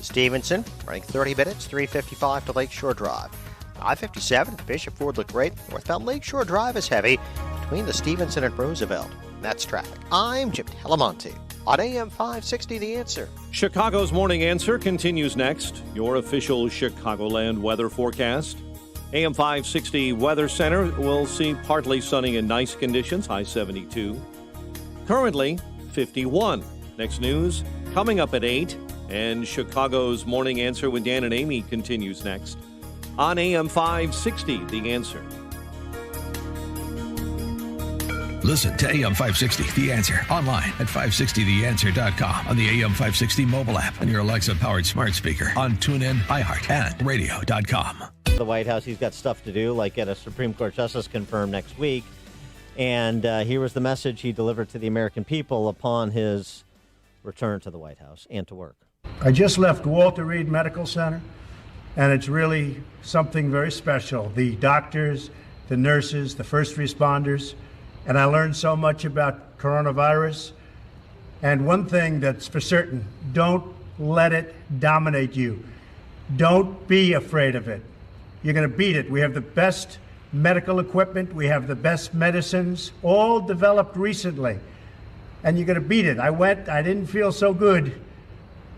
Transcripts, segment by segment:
Stevenson, running 30 minutes, 355 to Lakeshore Drive. I-57 at Bishop Ford looked great. Northbound Lakeshore Drive is heavy between the Stevenson and Roosevelt. That's traffic. I'm Jim Telemonte on AM 560 The Answer. Chicago's Morning Answer continues next. Your official Chicagoland weather forecast. AM 560 Weather Center will see partly sunny and nice conditions, high 72. Currently 51. Next news coming up at 8. And Chicago's Morning Answer with Dan and Amy continues next on AM 560 The Answer. Listen to AM 560 The Answer online at 560theanswer.com, on the AM 560 mobile app, on your Alexa-powered smart speaker, on TuneIn, iHeart, and radio.com. The White House, he's got stuff to do, like get a Supreme Court justice confirmed next week. And here was the message he delivered to the American people upon his return to the White House and to work. I just left Walter Reed Medical Center, and it's really something very special. The doctors, the nurses, the first responders, and I learned so much about coronavirus. And one thing that's for certain, don't let it dominate you. Don't be afraid of it. You're going to beat it. We have the best medical equipment. We have the best medicines, all developed recently. And you're going to beat it. I didn't feel so good.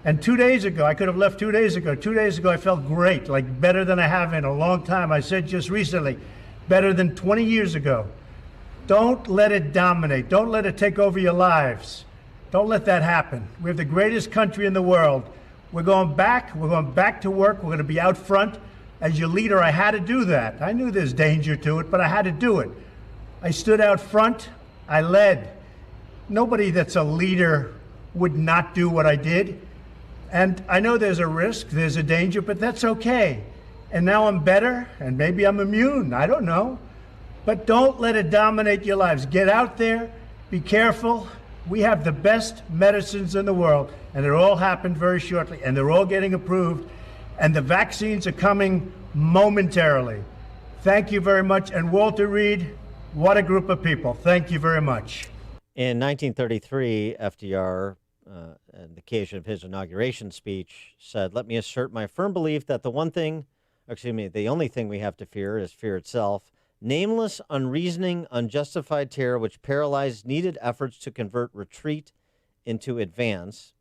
And 2 days ago, I could have left 2 days ago. 2 days ago, I felt great, like better than I have in a long time. I said just recently, better than 20 years ago. Don't let it dominate. Don't let it take over your lives. Don't let that happen. We have the greatest country in the world. We're going back. We're going back to work. We're going to be out front. As your leader, I had to do that. I knew there's danger to it, but I had to do it. I stood out front. I led. Nobody that's a leader would not do what I did. And I know there's a risk, there's a danger, but that's okay. And now I'm better, and maybe I'm immune. I don't know. But don't let it dominate your lives. Get out there. Be careful. We have the best medicines in the world, and it all happened very shortly, and they're all getting approved, and the vaccines are coming momentarily. Thank you very much. And Walter Reed, what a group of people. Thank you very much. In 1933, FDR, on the occasion of his inauguration speech, said, "Let me assert my firm belief that the only thing we have to fear is fear itself. Nameless, unreasoning, unjustified terror which paralyzed needed efforts to convert retreat into advance."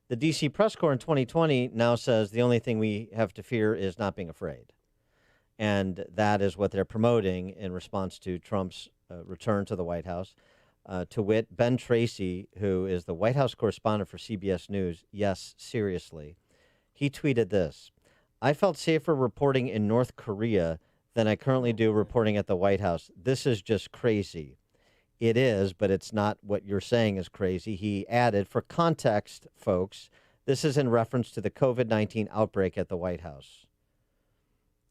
The D.C. press corps in 2020 now says the only thing we have to fear is not being afraid. And that is what they're promoting in response to Trump's return to the White House. To wit, Ben Tracy, who is the White House correspondent for CBS News, yes, seriously, he tweeted this: "I felt safer reporting in North Korea than I currently do reporting at the White House. This is just crazy." It is, but it's not what you're saying is crazy. He added, for context, folks, this is in reference to the COVID-19 outbreak at the White House.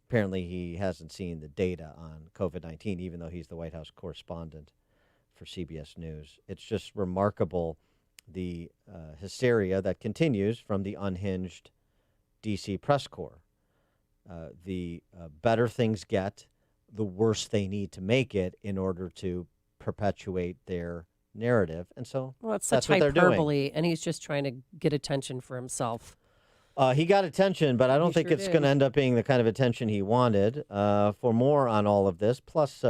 Apparently, he hasn't seen the data on COVID-19, even though he's the White House correspondent for CBS News. It's just remarkable, the hysteria that continues from the unhinged D.C. press corps. The better things get, the worse they need to make it in order to perpetuate their narrative. And so that's what they're doing. Hyperbole, and he's just trying to get attention for himself. He got attention, but I don't think it's going to end up being the kind of attention he wanted. For more on all of this, plus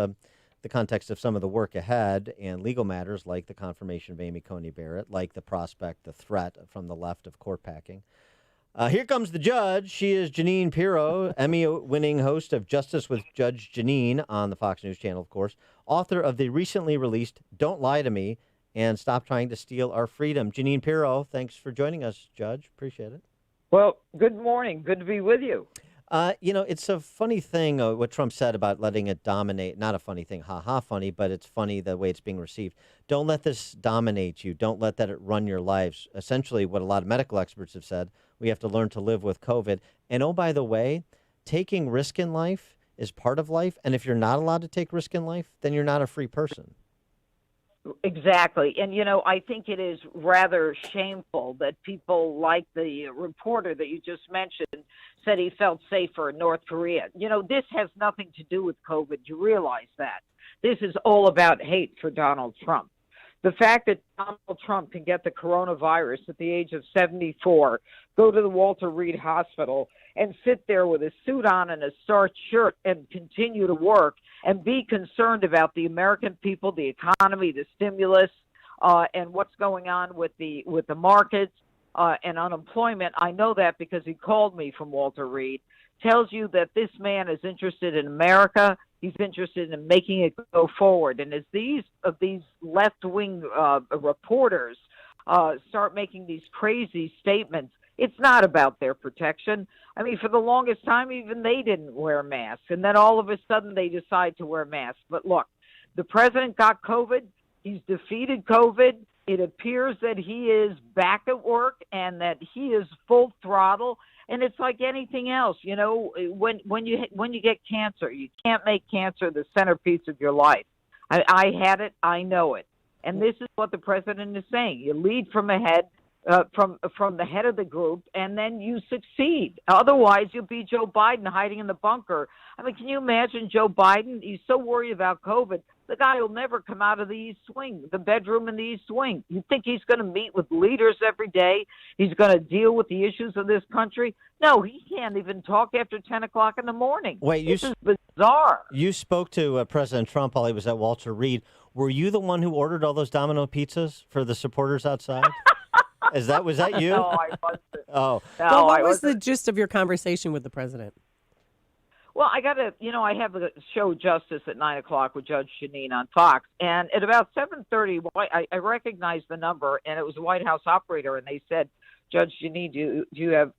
the context of some of the work ahead and legal matters like the confirmation of Amy Coney Barrett, like the prospect, the threat from the left of court packing. Here comes the judge. She is Jeanine Pirro, Emmy-winning host of Justice with Judge Jeanine on the Fox News Channel, of course, author of the recently released Don't Lie to Me and Stop Trying to Steal Our Freedom. Jeanine Pirro, thanks for joining us, Judge. Appreciate it. Well, good morning. Good to be with you. It's a funny thing what Trump said about letting it dominate. Not a funny thing, funny, but it's funny the way it's being received. Don't let this dominate you. Don't let that run your lives. Essentially, what a lot of medical experts have said, we have to learn to live with COVID. And oh, by the way, taking risk in life is part of life. And if you're not allowed to take risk in life, then you're not a free person. Exactly. And, I think it is rather shameful that people like the reporter that you just mentioned said he felt safer in North Korea. This has nothing to do with COVID. You realize that. This is all about hate for Donald Trump. The fact that Donald Trump can get the coronavirus at the age of 74, go to the Walter Reed Hospital and sit there with a suit on and a starched shirt and continue to work and be concerned about the American people, the economy, the stimulus, and what's going on with the markets and unemployment. I know that because he called me from Walter Reed. Tells you that this man is interested in America. He's interested in making it go forward. And as these left-wing reporters start making these crazy statements, it's not about their protection. I mean, for the longest time, even they didn't wear masks. And then all of a sudden they decide to wear masks. But look, the president got COVID. He's defeated COVID. It appears that he is back at work and that he is full throttle. And it's like anything else, you know, when you get cancer, you can't make cancer the centerpiece of your life. I had it, I know it. And this is what the president is saying. You lead from ahead, from the head of the group, and then you succeed. Otherwise, you'll be Joe Biden hiding in the bunker. I mean, can you imagine Joe Biden? He's so worried about COVID. The guy will never come out of the East Wing, the bedroom in the East Wing. You think he's going to meet with leaders every day? He's going to deal with the issues of this country? No, he can't even talk after 10 o'clock in the morning. Wait, this is bizarre. You spoke to President Trump while he was at Walter Reed. Were you the one who ordered all those Domino pizzas for the supporters outside? Was that you? No, I wasn't. Oh. No, Well, what I was the wasn't. gist of your conversation with the president? Well, I have a show Justice at 9 o'clock with Judge Jeanine on Fox. And at about 7:30, I recognized the number, and it was a White House operator. And they said, Judge Jeanine,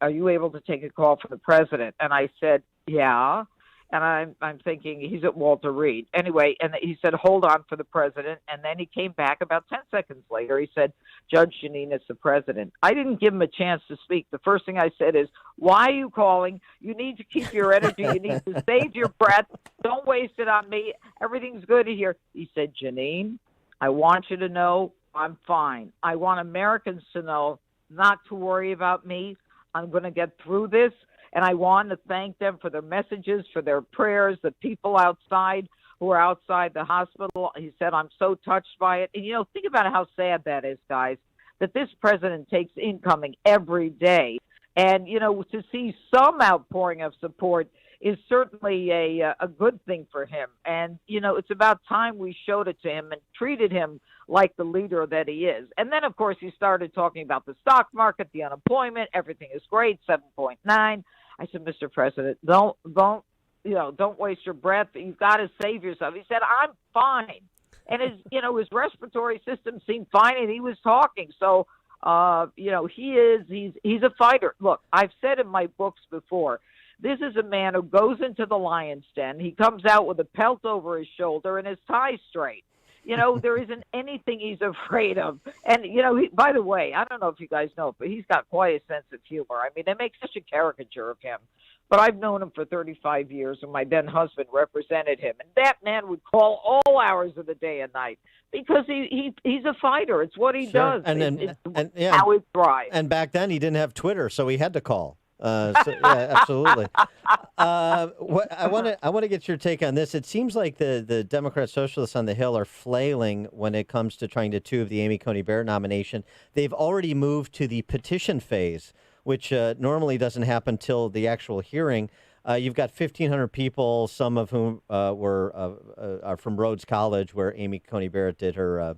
are you able to take a call from the president? And I said, yeah. And I'm thinking he's at Walter Reed. Anyway, and he said, hold on for the president. And then he came back about 10 seconds later. He said, Judge Jeanine, it's the president. I didn't give him a chance to speak. The first thing I said is, why are you calling? You need to keep your energy. You need to save your breath. Don't waste it on me. Everything's good here. He said, Jeanine, I want you to know I'm fine. I want Americans to know not to worry about me. I'm going to get through this. And I want to thank them for their messages, for their prayers, the people outside who are outside the hospital. He said, I'm so touched by it. And, you know, think about how sad that is, guys, that this president takes incoming every day. And, you know, to see some outpouring of support is certainly a good thing for him. And, you know, it's about time we showed it to him and treated him like the leader that he is. And then, of course, he started talking about the stock market, the unemployment, everything is great, 7.9. I said, Mr. President, don't waste your breath. You've got to save yourself. He said, I'm fine. And his respiratory system seemed fine, and he was talking. So, he's a fighter. Look, I've said in my books before, this is a man who goes into the lion's den. He comes out with a pelt over his shoulder and his tie straight. You know, there isn't anything he's afraid of. And, you know, by the way, I don't know if you guys know, but he's got quite a sense of humor. I mean, they make such a caricature of him. But I've known him for 35 years, and my then husband represented him. And that man would call all hours of the day and night because he's a fighter. It's what he does. And how he thrives. And back then he didn't have Twitter, so he had to call. Absolutely. I want to get your take on this. It seems like the Democrat Socialists on the Hill are flailing when it comes to trying to tube the Amy Coney Barrett nomination. They've already moved to the petition phase, which normally doesn't happen till the actual hearing. You've got 1,500 people, some of whom are from Rhodes College, where Amy Coney Barrett did her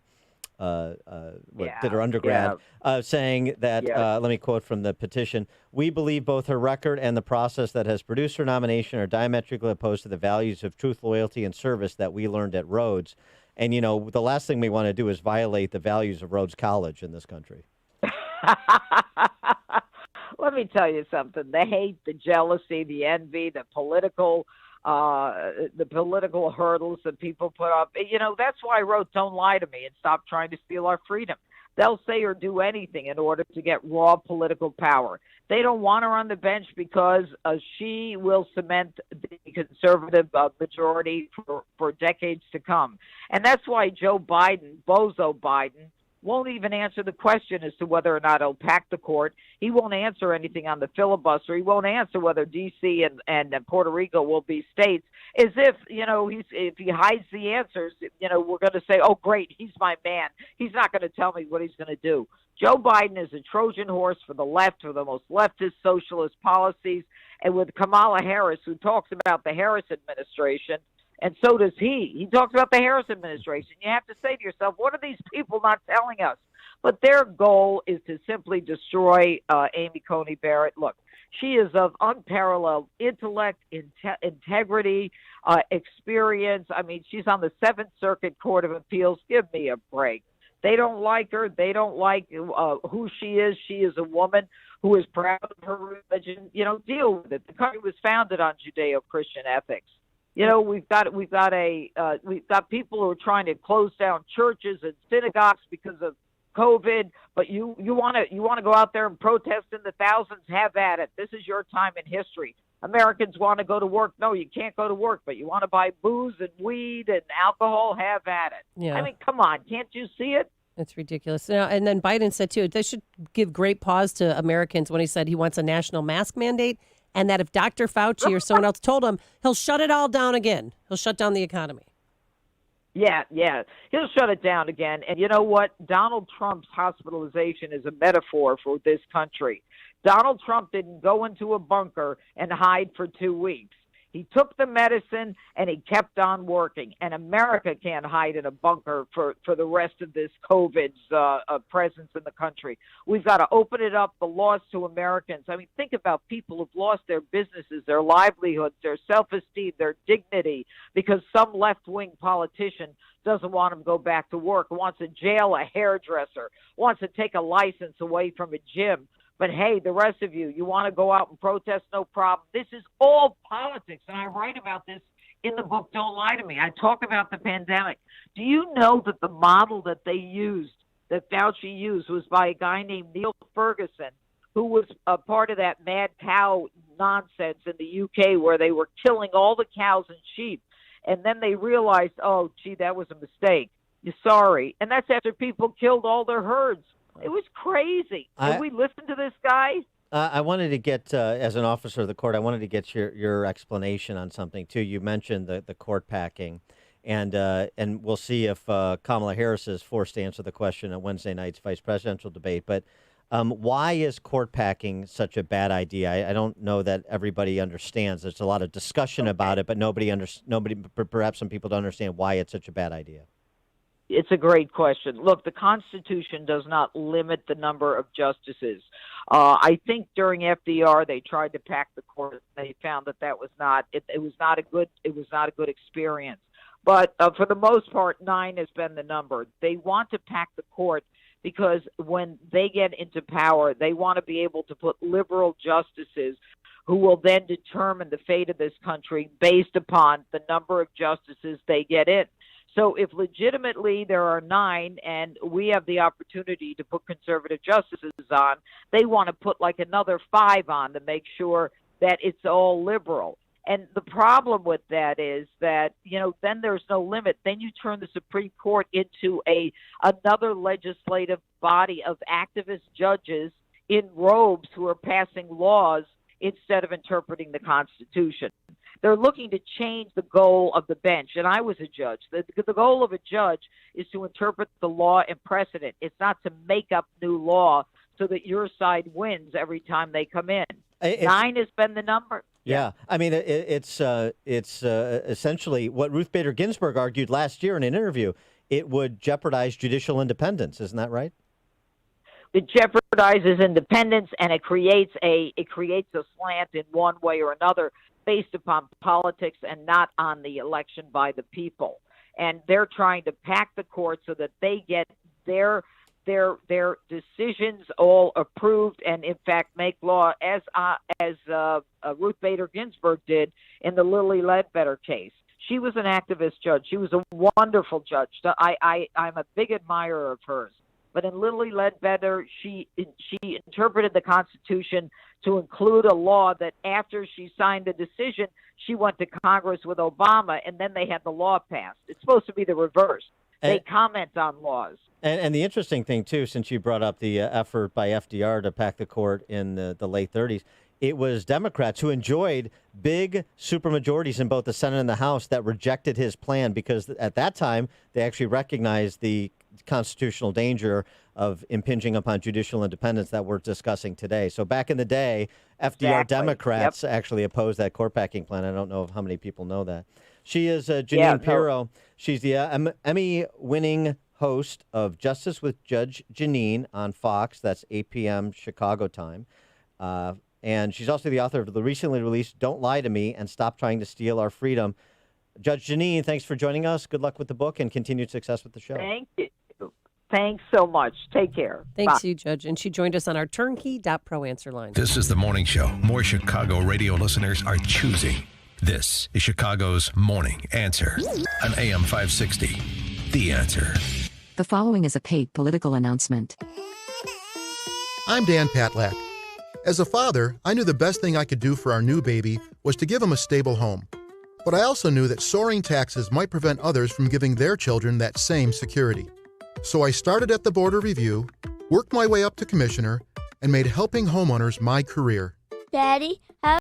did her undergrad, saying that, let me quote from the petition, we believe both her record and the process that has produced her nomination are diametrically opposed to the values of truth, loyalty, and service that we learned at Rhodes. And, you know, the last thing we want to do is violate the values of Rhodes College in this country. Let me tell you something. The hate, the jealousy, the envy, the political hurdles that people put up. You know, that's why I wrote Don't Lie to Me and Stop Trying to Steal Our Freedom. They'll say or do anything in order to get raw political power. They don't want her on the bench because she will cement the conservative majority for decades to come. And that's why Joe Biden, Bozo Biden, won't even answer the question as to whether or not he'll pack the court. He won't answer anything on the filibuster. He won't answer whether D.C. and Puerto Rico will be states, as if, if he hides the answers, we're going to say, oh, great, he's my man. He's not going to tell me what he's going to do. Joe Biden is a Trojan horse for the left, for the most leftist socialist policies, and with Kamala Harris, who talks about the Harris administration, and so does he. He talks about the Harris administration. You have to say to yourself, what are these people not telling us? But their goal is to simply destroy Amy Coney Barrett. Look, she is of unparalleled intellect, integrity, experience. I mean, she's on the Seventh Circuit Court of Appeals. Give me a break. They don't like her. They don't like who she is. She is a woman who is proud of her religion. Deal with it. The country was founded on Judeo-Christian ethics. We've got people who are trying to close down churches and synagogues because of COVID, but you want to go out there and protest in the thousands, have at it. This is your time in history. Americans want to go to work. No, you can't go to work, but you want to buy booze and weed and alcohol, have at it. Yeah. I mean, come on, can't you see it? It's ridiculous. And then Biden said, too, they should give great pause to Americans when he said he wants a national mask mandate, and that if Dr. Fauci or someone else told him, he'll shut it all down again. He'll shut down the economy. Yeah. He'll shut it down again. And you know what? Donald Trump's hospitalization is a metaphor for this country. Donald Trump didn't go into a bunker and hide for 2 weeks. He took the medicine and he kept on working. And America can't hide in a bunker for the rest of this COVID's presence in the country. We've got to open it up, the loss to Americans. I mean, think about people who've lost their businesses, their livelihoods, their self-esteem, their dignity, because some left-wing politician doesn't want them to go back to work, wants to jail a hairdresser, wants to take a license away from a gym. But, hey, the rest of you want to go out and protest, no problem. This is all politics, and I write about this in the book, Don't Lie to Me. I talk about the pandemic. Do you know that the model that they used, that Fauci used, was by a guy named Neil Ferguson, who was a part of that mad cow nonsense in the UK where they were killing all the cows and sheep, and then they realized, oh, gee, that was a mistake. You're sorry. And that's after people killed all their herds. It was crazy. Did we listen to this guy? I wanted to get, as an officer of the court, I wanted to get your explanation on something, too. You mentioned the court packing, and we'll see if Kamala Harris is forced to answer the question at Wednesday night's vice presidential debate. But why is court packing such a bad idea? I don't know that everybody understands. There's a lot of discussion about it, but perhaps some people don't understand why it's such a bad idea. It's a great question. Look, the Constitution does not limit the number of justices. I think during FDR they tried to pack the court. They found that was not a good experience. But for the most part, 9 has been the number. They want to pack the court because when they get into power, they want to be able to put liberal justices who will then determine the fate of this country based upon the number of justices they get in. So if legitimately there are 9 and we have the opportunity to put conservative justices on, they want to put like another 5 on to make sure that it's all liberal. And the problem with that is that, then there's no limit. Then you turn the Supreme Court into another legislative body of activist judges in robes who are passing laws instead of interpreting the Constitution. They're looking to change the goal of the bench. And I was a judge. The goal of a judge is to interpret the law and precedent. It's not to make up new law so that your side wins every time they come in. 9 has been the number. Yeah. I mean, it's essentially what Ruth Bader Ginsburg argued last year in an interview. It would jeopardize judicial independence. Isn't that right? It jeopardizes independence, and it creates a slant in one way or another based upon politics and not on the election by the people. And they're trying to pack the court so that they get their decisions all approved and, in fact, make law as Ruth Bader Ginsburg did in the Lilly Ledbetter case. She was an activist judge. She was a wonderful judge. I'm a big admirer of hers. But in Lilly Ledbetter, she interpreted the Constitution to include a law that after she signed the decision, she went to Congress with Obama, and then they had the law passed. It's supposed to be the reverse. They comment on laws. And the interesting thing, too, since you brought up the effort by FDR to pack the court in the late 30s, it was Democrats who enjoyed big supermajorities in both the Senate and the House that rejected his plan because at that time they actually recognized the constitutional danger of impinging upon judicial independence that we're discussing today. So back in the day, FDR Exactly. Democrats actually opposed that court packing plan. I don't know how many people know that. She is Jeanine Pirro. She's the Emmy-winning host of Justice with Judge Jeanine on Fox. That's 8 p.m. Chicago time. And she's also the author of the recently released Don't Lie to Me and Stop Trying to Steal Our Freedom. Judge Jeanine, thanks for joining us. Good luck with the book and continued success with the show. Thank you. Thanks so much. Take care. Thanks, Bye. you, Judge. And she joined us on our turnkey.pro answer line. This is the morning show more Chicago radio listeners are choosing. This is Chicago's Morning Answer on AM 560. The Answer. The following is a paid political announcement. I'm Dan Patlack. As a father, I knew the best thing I could do for our new baby was to give him a stable home. But I also knew that soaring taxes might prevent others from giving their children that same security. So I started at the Board of Review, worked my way up to commissioner, and made helping homeowners my career. Daddy, how